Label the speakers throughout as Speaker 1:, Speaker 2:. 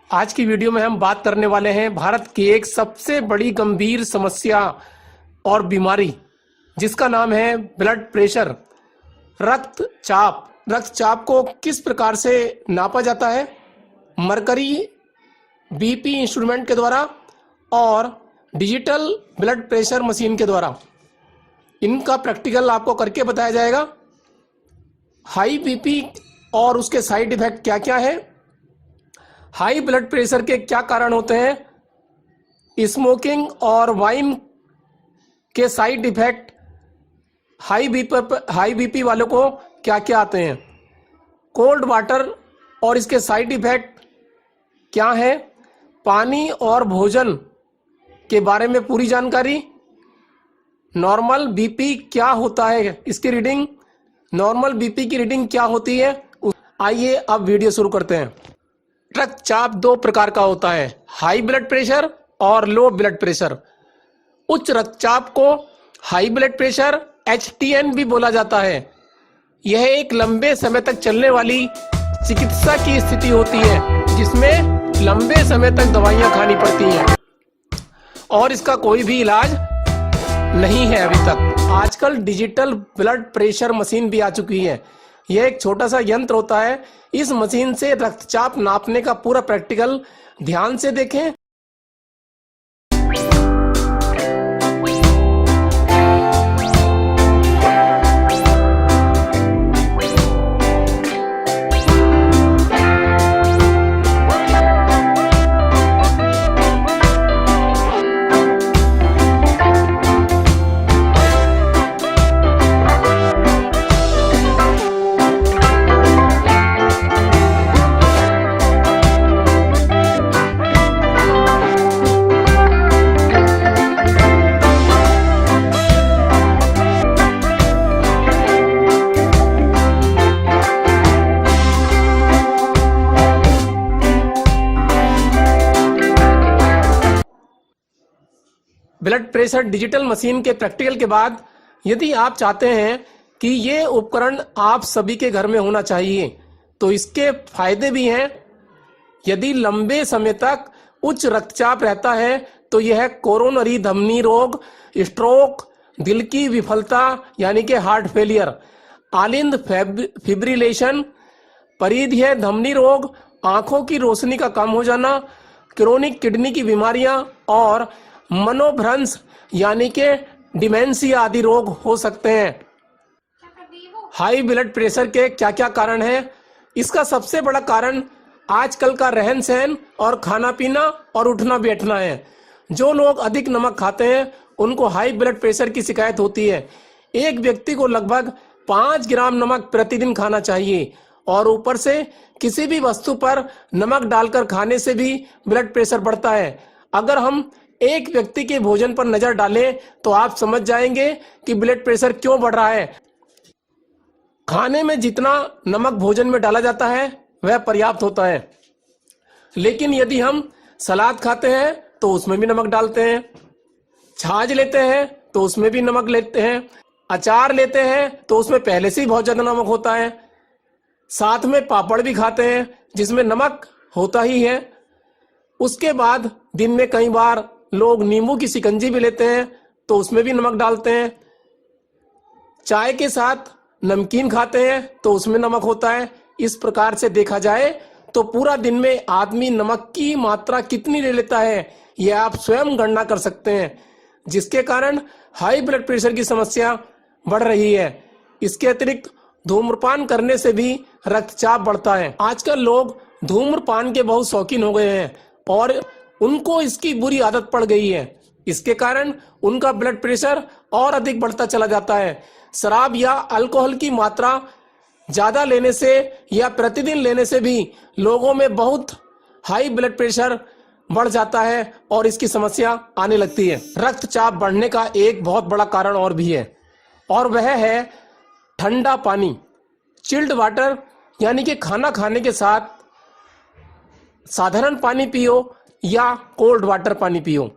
Speaker 1: आज की वीडियो में हम बात करने वाले हैं भारत की एक सबसे बड़ी गंभीर समस्या और बीमारी जिसका नाम है ब्लड प्रेशर, रक्तचाप। रक्तचाप को किस प्रकार से नापा जाता है? मरकरी बीपी इंस्ट्रूमेंट के द्वारा और डिजिटल ब्लड प्रेशर मशीन के द्वारा। इनका प्रैक्टिकल आपको करके बताया जाएगा। हाई बीपी और उसके साइड इफेक्ट क्या क्या है, हाई ब्लड प्रेशर के क्या कारण होते हैं, स्मोकिंग और वाइन के साइड इफेक्ट हाई बीपी वालों को क्या क्या आते हैं, कोल्ड वाटर और इसके साइड इफेक्ट क्या है, पानी और भोजन के बारे में पूरी जानकारी, नॉर्मल बीपी क्या होता है, इसकी रीडिंग, नॉर्मल बीपी की रीडिंग क्या होती है। आइए अब वीडियो शुरू करते हैं। रक्तचाप दो प्रकार का होता है, हाई ब्लड प्रेशर और लो ब्लड प्रेशर। उच्च रक्तचाप को हाई ब्लड प्रेशर HTN भी बोला जाता है। यह एक लंबे समय तक चलने वाली चिकित्सा की स्थिति होती है जिसमें लंबे समय तक दवाइयां खानी पड़ती हैं और इसका कोई भी इलाज नहीं है अभी तक। आजकल डिजिटल ब्लड प्रेशर मशीन भी आ चुकी है। यह एक छोटा सा यंत्र होता है। इस मशीन से रक्तचाप नापने का पूरा प्रैक्टिकल ध्यान से देखें। ब्लड प्रेशर डिजिटल मशीन के प्रैक्टिकल के बाद यदि आप चाहते हैं कि ये उपकरण आप सभी के घर में होना चाहिए तो इसके फायदे भी हैं। यदि लंबे समय तक उच्च रक्तचाप रहता है तो यह कोरोनरी धमनी रोग, स्ट्रोक, दिल की विफलता यानी कि हार्ट फेलियर, आलिंद फिब्रिलेशन, परिधीय धमनी रोग, आंखों की रोशनी का कम हो जाना, क्रोनिक किडनी की बीमारियां और मनोभ्रंश यानी कि डिमेंशिया आदि रोग हो सकते हैं। हाई ब्लड प्रेशर के क्या क्या कारण हैं? इसका सबसे बड़ा कारण आजकल का रहन सहन और खाना पीना और उठना बैठना है। जो लोग अधिक नमक खाते हैं उनको हाई ब्लड प्रेशर की शिकायत होती है। एक व्यक्ति को लगभग 5 ग्राम नमक प्रतिदिन खाना चाहिए और ऊपर से किसी भी वस्तु पर नमक डालकर खाने से भी ब्लड प्रेशर बढ़ता है। अगर हम एक व्यक्ति के भोजन पर नजर डालें तो आप समझ जाएंगे कि ब्लड प्रेशर क्यों बढ़ रहा है। खाने में जितना नमक भोजन में डाला जाता है वह पर्याप्त होता है, लेकिन यदि हम सलाद खाते हैं तो उसमें भी नमक डालते हैं, छाछ लेते हैं तो उसमें भी नमक लेते हैं, अचार लेते हैं तो उसमें पहले से ही बहुत ज्यादा नमक होता है, साथ में पापड़ भी खाते हैं जिसमें नमक होता ही है। उसके बाद दिन में कई बार लोग नींबू की शिकंजी भी लेते हैं तो उसमें भी नमक डालते हैं, चाय के साथ नमकीन खाते हैं तो उसमें नमक होता है। इस प्रकार से देखा जाए तो पूरा दिन में आदमी नमक की मात्रा कितनी ले लेता है यह आप स्वयं गणना कर सकते हैं, जिसके कारण हाई ब्लड प्रेशर की समस्या बढ़ रही है। इसके अतिरिक्त धूम्रपान करने से भी रक्तचाप बढ़ता है। आजकल लोग धूम्रपान के बहुत शौकीन हो गए हैं और उनको इसकी बुरी आदत पड़ गई है। इसके कारण उनका ब्लड प्रेशर और अधिक बढ़ता चला जाता है। शराब या अल्कोहल की मात्रा ज्यादा लेने से या प्रतिदिन लेने से भी लोगों में बहुत हाई ब्लड प्रेशर बढ़ जाता है और इसकी समस्या आने लगती है। रक्तचाप बढ़ने का एक बहुत बड़ा कारण और भी है और वह है ठंडा पानी, चिल्ड वाटर, यानी कि खाना खाने के साथ साधारण पानी पियो या कोल्ड वाटर पानी पियो।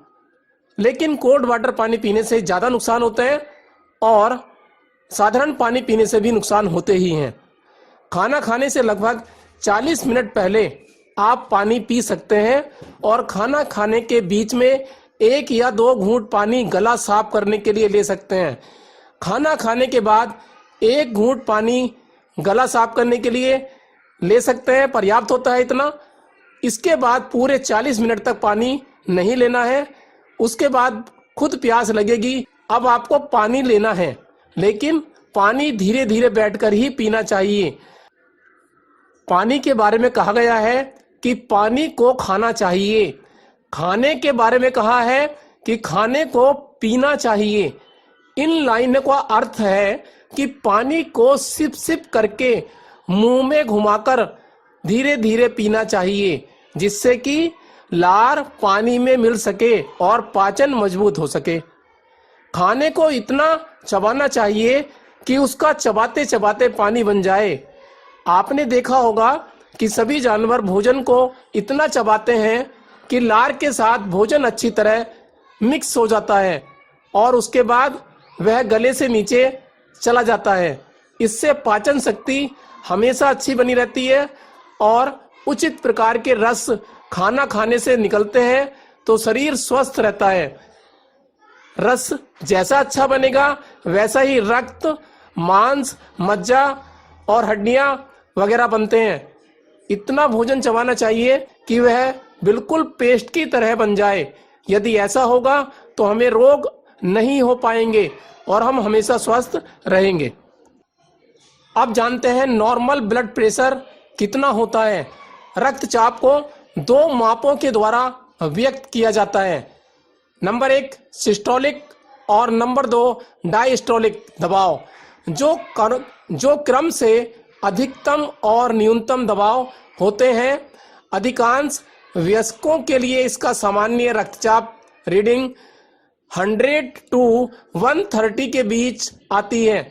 Speaker 1: लेकिन कोल्ड वाटर पानी पीने से ज़्यादा नुकसान होते हैं और साधारण पानी पीने से भी नुकसान होते ही हैं। खाना खाने से लगभग 40 मिनट पहले आप पानी पी सकते हैं और खाना खाने के बीच में 1 या 2 घूंट पानी गला साफ करने के लिए ले सकते हैं। खाना खाने के बाद 1 घूंट पानी गला साफ करने के लिए ले सकते हैं, पर्याप्त होता है इतना। इसके बाद पूरे 40 मिनट तक पानी नहीं लेना है। उसके बाद खुद प्यास लगेगी, अब आपको पानी लेना है, लेकिन पानी धीरे धीरे बैठकर ही पीना चाहिए। पानी के बारे में कहा गया है कि पानी को खाना चाहिए, खाने के बारे में कहा है कि खाने को पीना चाहिए। इन लाइनों का अर्थ है कि पानी को सिप सिप करके मुंह में घुमाकर धीरे धीरे पीना चाहिए, जिससे कि लार पानी में मिल सके और पाचन मजबूत हो सके। खाने को इतना चबाना चाहिए कि उसका चबाते चबाते पानी बन जाए। आपने देखा होगा कि सभी जानवर भोजन को इतना चबाते हैं कि लार के साथ भोजन अच्छी तरह मिक्स हो जाता है और उसके बाद वह गले से नीचे चला जाता है। इससे पाचन शक्ति हमेशा अच्छी बनी रहती है और उचित प्रकार के रस खाना खाने से निकलते हैं तो शरीर स्वस्थ रहता है। रस जैसा अच्छा बनेगा वैसा ही रक्त, मांस, मज्जा और हड्डियां वगैरह बनते हैं। इतना भोजन चबाना चाहिए कि वह बिल्कुल पेस्ट की तरह बन जाए। यदि ऐसा होगा तो हमें रोग नहीं हो पाएंगे और हम हमेशा स्वस्थ रहेंगे। अब जानते हैं नॉर्मल ब्लड प्रेशर कितना होता है। रक्तचाप को 2 मापों के द्वारा व्यक्त किया जाता है। नंबर 1 सिस्टोलिक और नंबर 2 डायस्टोलिक दबाव, जो क्रम से अधिकतम और न्यूनतम दबाव होते हैं। अधिकांश वयस्कों के लिए इसका सामान्य रक्तचाप रीडिंग 100 to 130 के बीच आती है।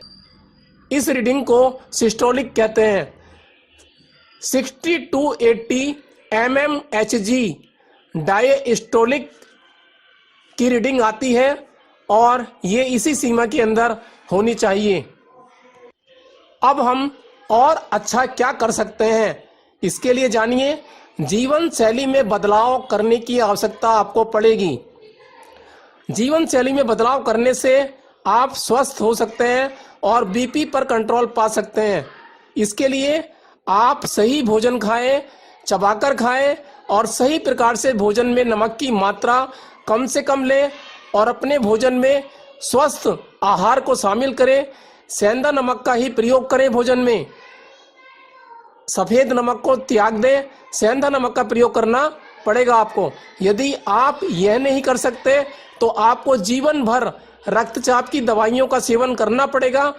Speaker 1: इस रीडिंग को सिस्टोलिक कहते हैं। 60 to 80 mmHg डायस्टोलिक की रीडिंग आती है और ये इसी सीमा के अंदर होनी चाहिए। अब हम और अच्छा क्या कर सकते हैं, इसके लिए जानिए। जीवन शैली में बदलाव करने की आवश्यकता आपको पड़ेगी। जीवन शैली में बदलाव करने से आप स्वस्थ हो सकते हैं और बीपी पर कंट्रोल पा सकते हैं। इसके लिए आप सही भोजन खाएं, चबाकर खाएं और सही प्रकार से भोजन में नमक की मात्रा कम से कम लें और अपने भोजन में स्वस्थ आहार को शामिल करें। सेंधा नमक का ही प्रयोग करें भोजन में, सफेद नमक को त्याग दें, सेंधा नमक का प्रयोग करना पड़ेगा आपको। यदि आप यह नहीं कर सकते तो आपको जीवन भर रक्तचाप की दवाइयों का सेवन करना पड़ेगा।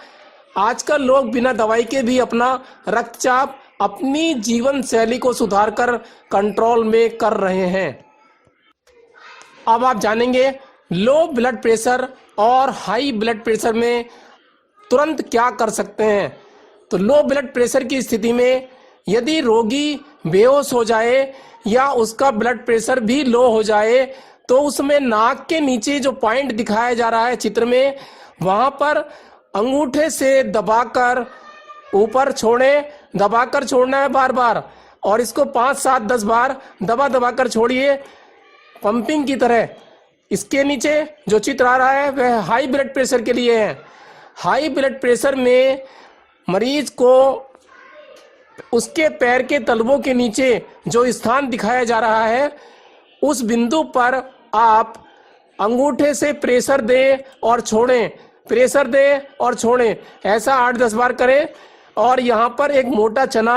Speaker 1: आजकल लोग बिना दवाई के भी अपना रक्तचाप अपनी जीवन शैली को सुधारकर कंट्रोल में कर रहे हैं। अब आप जानेंगे लो ब्लड प्रेशर और हाई ब्लड प्रेशर में तुरंत क्या कर सकते हैं। तो लो ब्लड प्रेशर की स्थिति में यदि रोगी बेहोश हो जाए या उसका ब्लड प्रेशर भी लो हो जाए तो उसमें नाक के नीचे जो पॉइंट दिखाया जा रहा है चित्र में, वहां पर अंगूठे से दबाकर ऊपर छोड़ें, दबाकर छोड़ना है बार बार और इसको 5, 7, 10 बार दबा दबाकर छोड़िए पंपिंग की तरह। इसके नीचे जो चित्र आ रहा है वह हाई ब्लड प्रेशर के लिए है। हाई ब्लड प्रेशर में मरीज को उसके पैर के तलवों के नीचे जो स्थान दिखाया जा रहा है उस बिंदु पर आप अंगूठे से प्रेशर दें और छोड़ें, प्रेशर दें और छोड़ें, ऐसा 8-10 बार करें। और यहाँ पर एक मोटा चना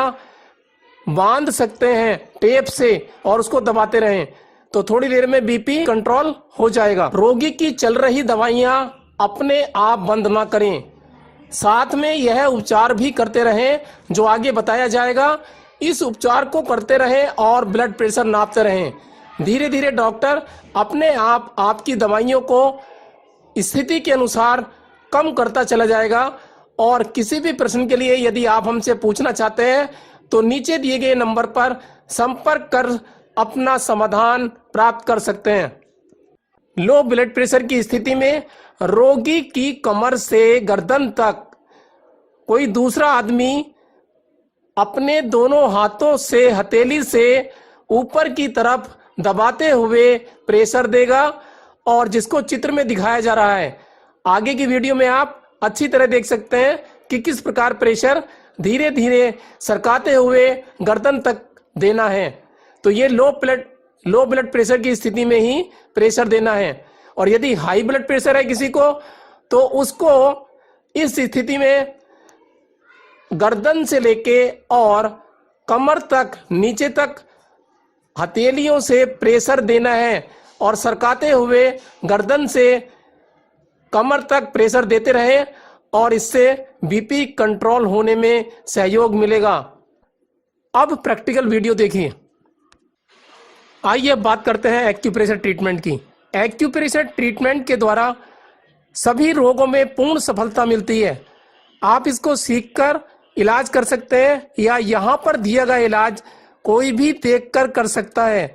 Speaker 1: बांध सकते हैं टेप से और उसको दबाते रहें तो थोड़ी देर में बीपी कंट्रोल हो जाएगा। रोगी की चल रही दवाइयाँ अपने आप बंद ना करें, साथ में यह उपचार भी करते रहें जो आगे बताया जाएगा। इस उपचार को करते रहें और ब्लड प्रेशर नापते रहें। धीरे धीरे डॉक्टर अपने आप आपकी दवाइयों को स्थिति के अनुसार कम करता चला जाएगा। और किसी भी प्रश्न के लिए यदि आप हमसे पूछना चाहते हैं तो नीचे दिए गए नंबर पर संपर्क कर अपना समाधान प्राप्त कर सकते हैं। लो ब्लड प्रेशर की स्थिति में रोगी की कमर से गर्दन तक कोई दूसरा आदमी अपने दोनों हाथों से हथेली से ऊपर की तरफ दबाते हुए प्रेशर देगा, और जिसको चित्र में दिखाया जा रहा है। आगे की वीडियो में आप अच्छी तरह देख सकते हैं कि किस प्रकार प्रेशर धीरे धीरे सरकाते हुए गर्दन तक देना है। तो ये लो ब्लड प्रेशर की स्थिति में ही प्रेशर देना है। और यदि हाई ब्लड प्रेशर है किसी को, तो उसको इस स्थिति में गर्दन से लेके और कमर तक, नीचे तक हथेलियों से प्रेशर देना है, और सरकाते हुए गर्दन से कमर तक प्रेशर देते रहे, और इससे बीपी कंट्रोल होने में सहयोग मिलेगा। अब प्रैक्टिकल वीडियो देखिए। आइए अब बात करते हैं एक्यूप्रेशर ट्रीटमेंट की। एक्यूप्रेशर ट्रीटमेंट के द्वारा सभी रोगों में पूर्ण सफलता मिलती है। आप इसको सीखकर इलाज कर सकते हैं, या यहाँ पर दिया गया इलाज कोई भी देखकर कर सकता है,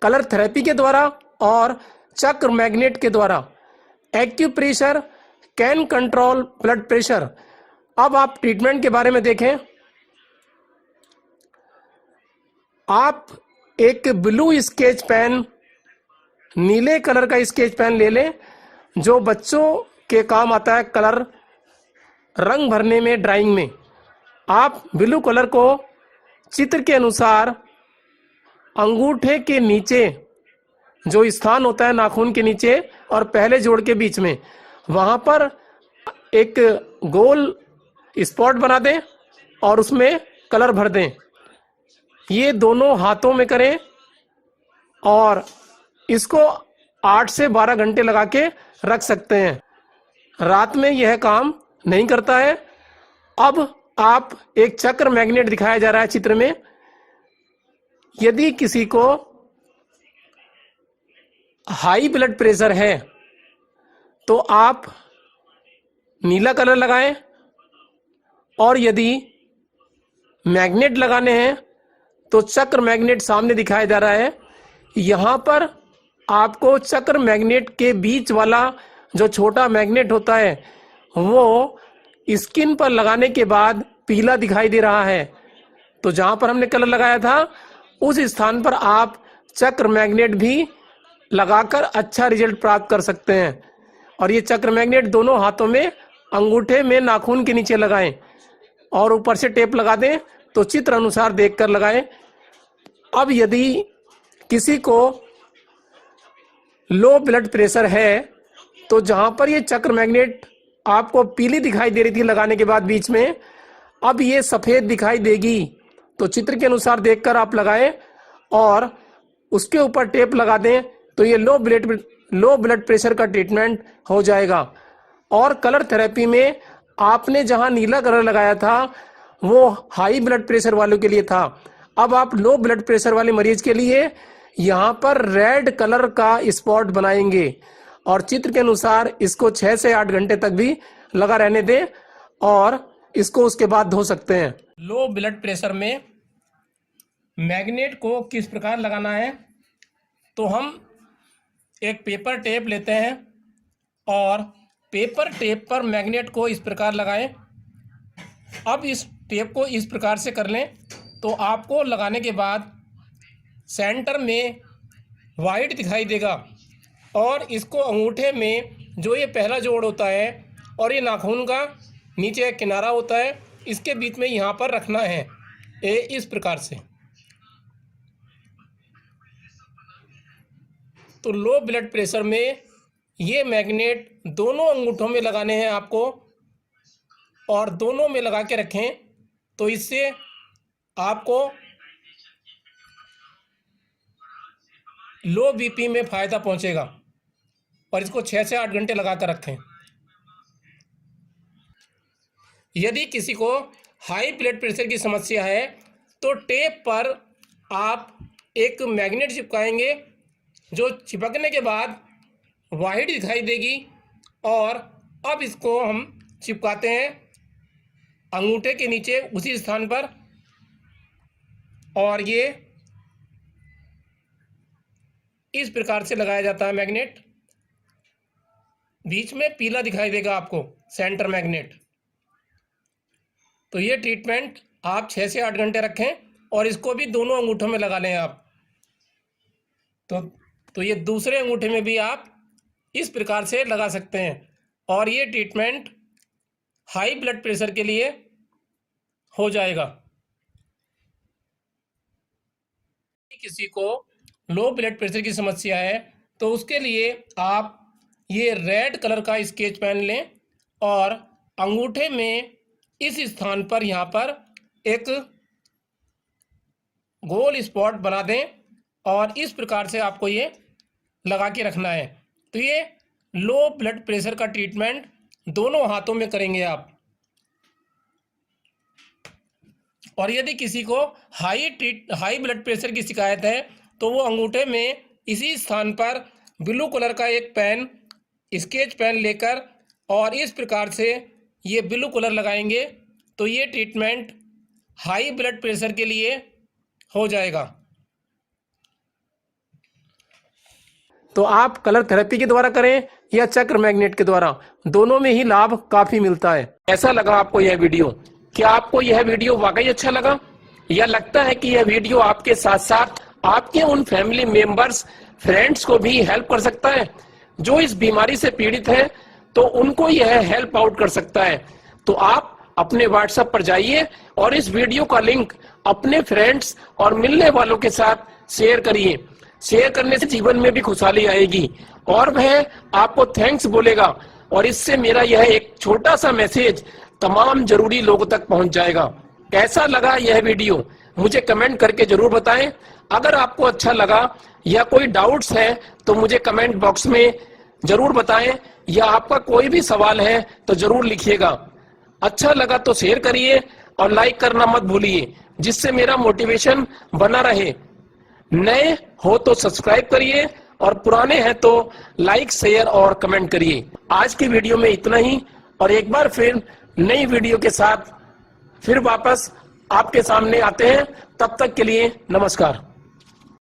Speaker 1: कलर थेरेपी के द्वारा और चक्र मैग्नेट के द्वारा। Acupressure can control blood pressure. अब आप ट्रीटमेंट के बारे में देखें। आप एक ब्लू स्केच पेन, नीले कलर का स्केच पेन ले लें, जो बच्चों के काम आता है कलर रंग भरने में, ड्राइंग में। आप ब्लू कलर को चित्र के अनुसार अंगूठे के नीचे जो स्थान होता है नाखून के नीचे और पहले जोड़ के बीच में, वहां पर एक गोल स्पॉट बना दें और उसमें कलर भर दें। ये दोनों हाथों में करें और इसको 8 से 12 घंटे लगा के रख सकते हैं। रात में यह काम नहीं करता है। अब आप एक चक्र मैग्नेट दिखाया जा रहा है चित्र में। यदि किसी को हाई ब्लड प्रेशर है तो आप नीला कलर लगाएं, और यदि मैग्नेट लगाने हैं तो चक्र मैग्नेट सामने दिखाया जा रहा है। यहाँ पर आपको चक्र मैग्नेट के बीच वाला जो छोटा मैग्नेट होता है वो स्किन पर लगाने के बाद पीला दिखाई दे रहा है। तो जहाँ पर हमने कलर लगाया था उस स्थान पर आप चक्र मैग्नेट भी लगाकर अच्छा रिजल्ट प्राप्त कर सकते हैं। और ये चक्र मैग्नेट दोनों हाथों में, अंगूठे में नाखून के नीचे लगाएं और ऊपर से टेप लगा दें। तो चित्र अनुसार देखकर लगाएं। अब यदि किसी को लो ब्लड प्रेशर है तो जहां पर ये चक्र मैग्नेट आपको पीली दिखाई दे रही थी लगाने के बाद बीच में, अब ये सफेद दिखाई देगी। तो चित्र के अनुसार देखकर आप लगाएं और उसके ऊपर टेप लगा दें। तो ये लो ब्लड प्रेशर का ट्रीटमेंट हो जाएगा। और कलर थेरेपी में आपने जहां नीला कलर लगाया था वो हाई ब्लड प्रेशर वालों के लिए था। अब आप लो ब्लड प्रेशर वाले मरीज के लिए यहाँ पर रेड कलर का स्पॉट बनाएंगे, और चित्र के अनुसार इसको 6 से 8 घंटे तक भी लगा रहने दें, और इसको उसके बाद धो सकते हैं। लो ब्लड प्रेशर में मैग्नेट को किस प्रकार लगाना है, तो हम एक पेपर टेप लेते हैं और पेपर टेप पर मैग्नेट को इस प्रकार लगाएं। अब इस टेप को इस प्रकार से कर लें तो आपको लगाने के बाद सेंटर में वाइट दिखाई देगा, और इसको अंगूठे में जो ये पहला जोड़ होता है और ये नाखून का नीचे एक किनारा होता है, इसके बीच में यहाँ पर रखना है इस प्रकार से। तो लो ब्लड प्रेशर में ये मैग्नेट दोनों अंगूठों में लगाने हैं आपको, और दोनों में लगा के रखें। तो इससे आपको लो बीपी में फ़ायदा पहुंचेगा। और इसको 6 से 8 घंटे लगा कर रखें। यदि किसी को हाई ब्लड प्रेशर की समस्या है तो टेप पर आप एक मैग्नेट चिपकाएंगे, जो चिपकने के बाद वाइट दिखाई देगी। और अब इसको हम चिपकाते हैं अंगूठे के नीचे उसी स्थान पर, और ये इस प्रकार से लगाया जाता है मैग्नेट। बीच में पीला दिखाई देगा आपको सेंटर मैग्नेट। तो ये ट्रीटमेंट आप 6 से 8 घंटे रखें और इसको भी दोनों अंगूठों में लगा लें आप। तो ये दूसरे अंगूठे में भी आप इस प्रकार से लगा सकते हैं। और ये ट्रीटमेंट हाई ब्लड प्रेशर के लिए हो जाएगा। किसी को लो ब्लड प्रेशर की समस्या है तो उसके लिए आप ये रेड कलर का स्केच पेन लें और अंगूठे में इस स्थान पर यहाँ पर एक गोल स्पॉट बना दें और इस प्रकार से आपको ये लगा के रखना है। तो ये लो ब्लड प्रेशर का ट्रीटमेंट दोनों हाथों में करेंगे आप। और यदि किसी को हाई ब्लड प्रेशर की शिकायत है तो वो अंगूठे में इसी स्थान पर ब्लू कलर का एक पेन, स्केच पेन लेकर और इस प्रकार से ये ब्लू कलर लगाएंगे तो ये ट्रीटमेंट हाई ब्लड प्रेशर के लिए हो जाएगा। तो आप कलर थेरेपी के द्वारा करें या चक्र मैग्नेट के द्वारा, दोनों में ही लाभ काफी मिलता है। कैसा लगा आपको यह वीडियो? क्या आपको यह वीडियो वाकई अच्छा लगा या लगता है कि यह वीडियो आपके साथ साथ आपके उन फैमिली मेंबर्स, फ्रेंड्स को भी हेल्प कर सकता है जो इस बीमारी से पीड़ित है, तो उनको यह हेल्प आउट कर सकता है? तो आप अपने व्हाट्सएप पर जाइए और इस वीडियो का लिंक अपने फ्रेंड्स और मिलने वालों के साथ शेयर करिए। शेयर करने से जीवन में भी खुशहाली आएगी और वह आपको थैंक्स बोलेगा और इससे मेरा यह एक छोटा सा मैसेज तमाम जरूरी लोगों तक पहुंच जाएगा। कैसा लगा यह वीडियो मुझे कमेंट करके जरूर बताएं। अगर आपको अच्छा लगा या कोई डाउट्स है तो मुझे कमेंट बॉक्स में जरूर बताएं या आपका कोई भी सवाल है तो जरूर लिखिएगा। अच्छा लगा तो शेयर करिए और लाइक करना मत भूलिए जिससे मेरा मोटिवेशन बना रहे। नए हो तो सब्सक्राइब करिए और पुराने हैं तो लाइक, शेयर और कमेंट करिए। आज की वीडियो में इतना ही और एक बार फिर नई वीडियो के साथ फिर वापस आपके सामने आते हैं। तब तक के लिए नमस्कार।